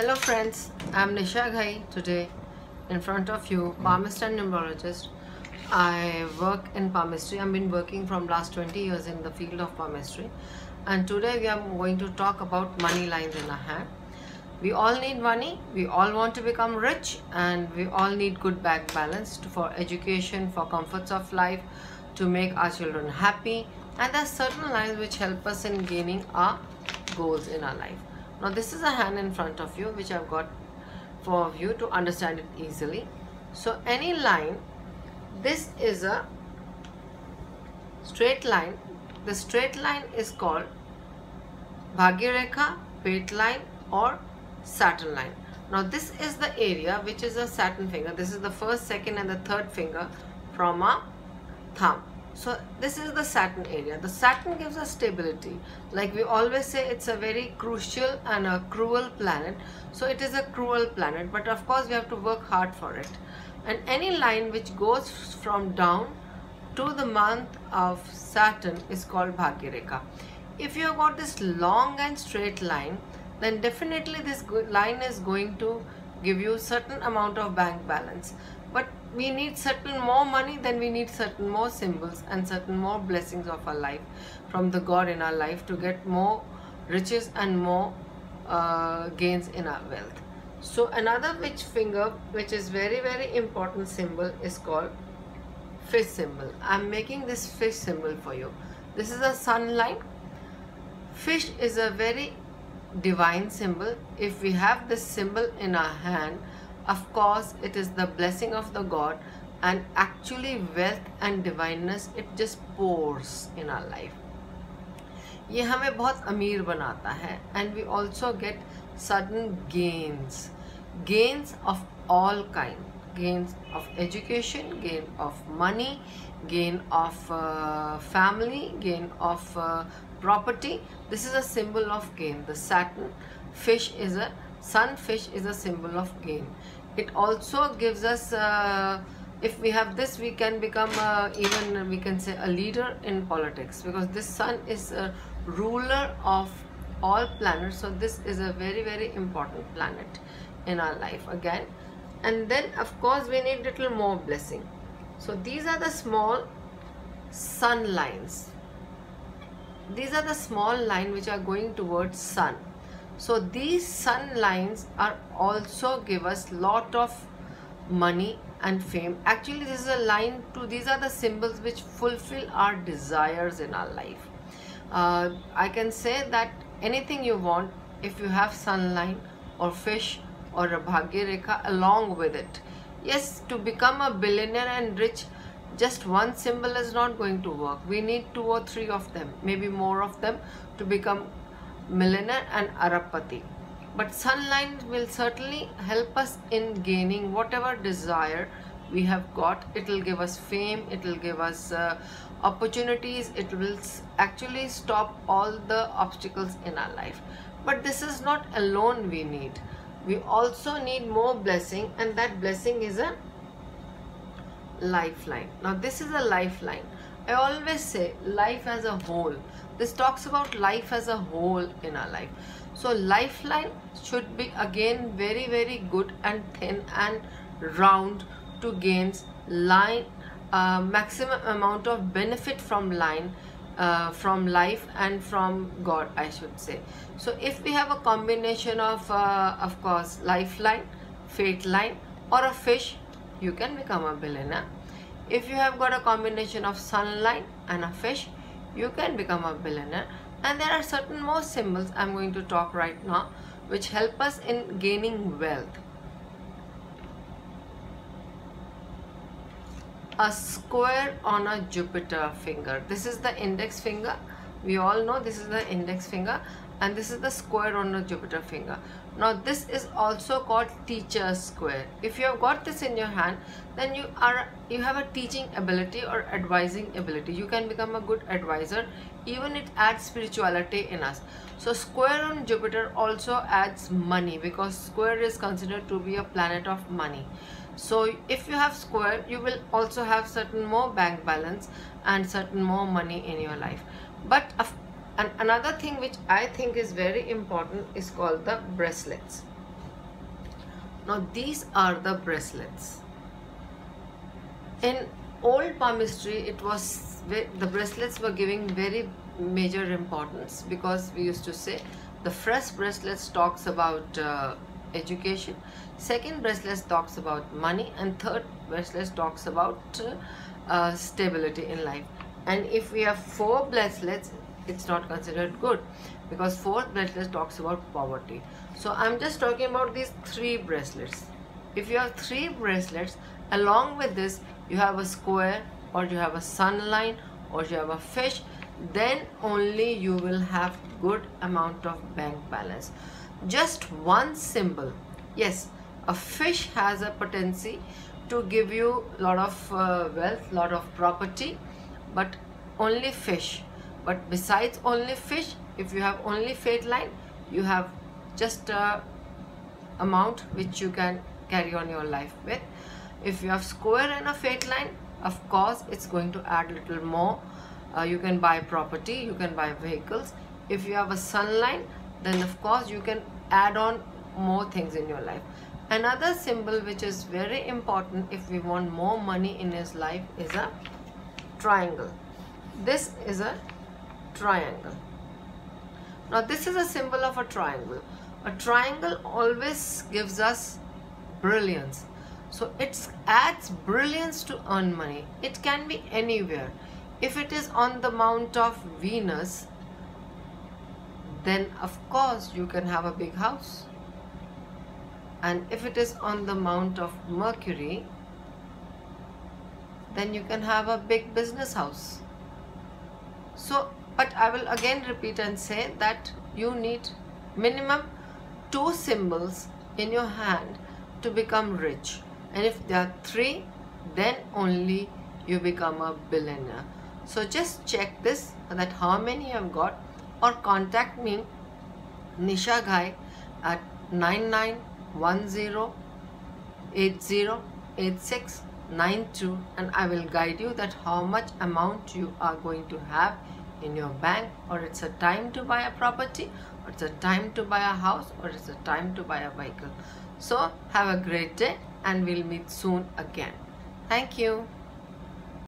Hello friends, I'm Nisha Ghai today in front of you, Palmist and Numerologist. I work in Palmistry. I've been working from last 20 years in the field of Palmistry, and today we are going to talk about money lines in our hand. We all need money, we all want to become rich, and we all need good bank balance for education, for comforts of life, to make our children happy, and there are certain lines which help us in gaining our goals in our life. Now this is a hand in front of you which I've got for you to understand it easily. So any line, this is a straight line. The straight line is called Bhagyarekha, Pate line or Saturn line. Now this is the area which is a Saturn finger. This is the first, second and the third finger from our thumb. So this is the Saturn area. The Saturn gives us stability. Like we always say, it's a very crucial and a cruel planet. So it is a cruel planet, but of course we have to work hard for it. And any line which goes from down to the month of Saturn is called Bhagyarekha. If you have got this long and straight line, then definitely this line is going to give you certain amount of bank balance. But we need certain more money, then we need certain more symbols and certain more blessings of our life from the God in our life to get more riches and more gains in our wealth. So another finger which is very important symbol is called fish symbol. I'm making this fish symbol for you. This is a sun line. Fish is a very divine symbol. If we have this symbol in our hand, of course it is the blessing of the God, and actually wealth and divineness, it just pours in our life. ये हमें बहुत अमीर बनाता है, and we also get sudden gains of all kind, gains of education, gain of money, gain of family, gain of property. This is a symbol of gain. The Saturn fish is a sunfish is a symbol of gain. It also gives us, if we have this, we can become even we can say a leader in politics, because this sun is a ruler of all planets. So this is a very important planet in our life again. And then of course we need little more blessing. So these are the small sun lines. These are the small lines which are going towards sun. So these sun lines are also give us lot of money and fame. Actually this is a line to, these are the symbols which fulfill our desires in our life. I can say that anything you want, if you have sun line or fish or a Bhagyarekha along with it. Yes, to become a billionaire and rich, just one symbol is not going to work. We need 2 or 3 of them, maybe more of them, to become millionaire and Arabpati. But sun line will certainly help us in gaining whatever desire we have got. It will give us fame, it will give us opportunities, it will actually stop all the obstacles in our life. But this is not alone we need. We also need more blessing, and that blessing is a lifeline. Now this is a lifeline. I always say life as a whole. This talks about life as a whole in our life. So lifeline should be again very good and thin and round to gain line, maximum amount of benefit from line, from life and from God, I should say. So if we have a combination of course lifeline, fate line or a fish, you can become a billionaire. If you have got a combination of sunlight and a fish, you can become a billionaire. And there are certain more symbols I'm going to talk right now which help us in gaining wealth. A square on a Jupiter finger. This is the index finger. We all know this is the index finger, and this is the square on a Jupiter finger. Now this is also called teacher's square. If you have got this in your hand, then you have a teaching ability or advising ability. You can become a good advisor. Even it adds spirituality in us. So square on Jupiter also adds money, because square is considered to be a planet of money. So if you have square, you will also have certain more bank balance and certain more money in your life. But And another thing which I think is very important is called the bracelets. Now these are the bracelets. In old palmistry, it was the bracelets were giving very major importance, because we used to say the first bracelets talks about education, second bracelet talks about money, and third bracelet talks about stability in life. And if we have 4 bracelets, it's not considered good, because 4th bracelet talks about poverty. So I'm just talking about these 3 bracelets. If you have 3 bracelets, along with this you have a square, or you have a sun line, or you have a fish, then only you will have good amount of bank balance. Just one symbol, yes, a fish has a potency to give you lot of wealth, lot of property, but only fish. But besides only fish, if you have only fate line, you have just a amount which you can carry on your life with. If you have square and a fate line, of course it's going to add little more. You can buy property, you can buy vehicles. If you have a sun line, then of course you can add on more things in your life. Another symbol which is very important if we want more money in his life is a triangle. This is a triangle. Now this is a symbol of a triangle. A triangle always gives us brilliance. So it adds brilliance to earn money. It can be anywhere. If it is on the mount of Venus, then of course you can have a big house. And if it is on the mount of Mercury, then you can have a big business house. So, but I will again repeat and say that you need minimum 2 symbols in your hand to become rich. And if there are 3, then only you become a billionaire. So just check this, that how many you have got, or contact me, Nisha Ghai, at 9910808692, and I will guide you that how much amount you are going to have in your bank, or it's a time to buy a property, or it's a time to buy a house, or it's a time to buy a vehicle. So have a great day, and we'll meet soon again. Thank you.